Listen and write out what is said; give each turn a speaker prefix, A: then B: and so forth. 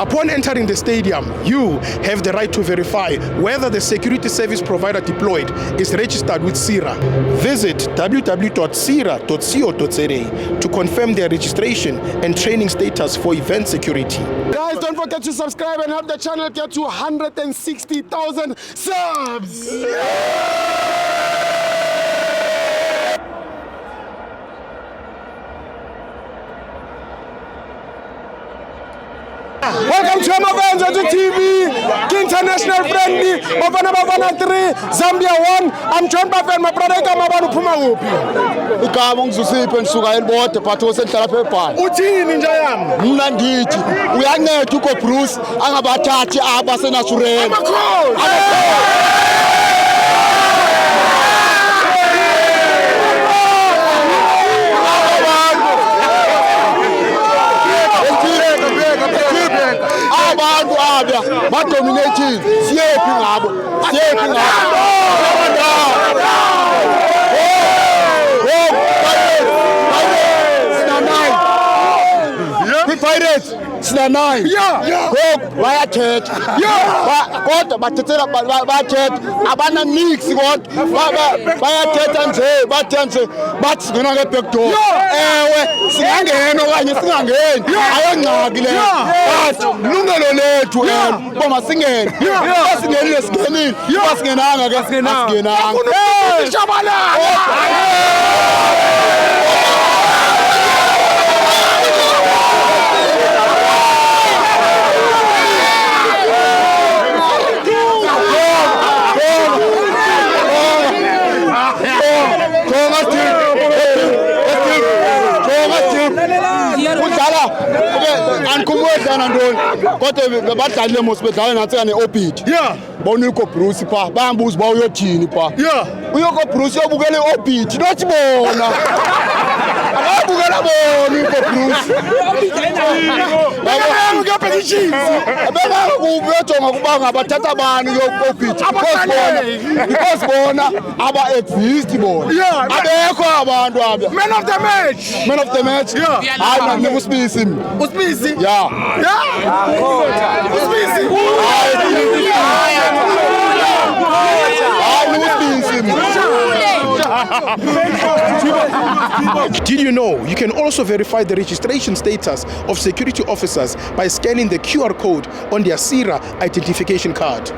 A: Upon entering the stadium, you have the right to verify whether the security service provider deployed is registered with CIRA. Visit www.cira.co.za to confirm their registration and training status for event security.
B: Guys, don't forget to subscribe and help the channel get to 160,000 subs! Welcome to Amavenza TV, international friendly, Bafana 3, Zambia 1. I'm John Buffett, my brother Kamabanu Puma Upi.
C: Igama ngizusipho nisuka elibode but osenhlala phe ebhani.
B: Uthini nje yami?
C: Mina ndithi uyanceda uko Bruce angabathathi abasenatural. Abantu abya badominating siyephi ngabo Pirates sina 9 bayathetha kodwa bathethela bathetha abana mix kodwa bayathetha nje bathenze bathi singena ke back door ewe singangena okanye singangeni ayongcaki le but lungelo lethu boma singene singenile singenile basingenanga ke singenanga ankumwedlana ntoni kodwa badlalile mos bedlala natseka ne-orbit bona uko Bruce pha bayambuza uba uyothini pha uyoko Bruce uyobukela i-orbit nothi bona akabukela bona uko Bruce abengakakubi uyojonga kuba ngabathatha abantu uyo-orbit because bona aba-exist bona abekho abantu abya
B: Man of the match!
C: hayi nika uSibisi
B: Uspisi?
C: ya
B: Uspisi?
A: Did you know you can also verify the registration status of security officers by scanning the QR code on their CIRA identification card?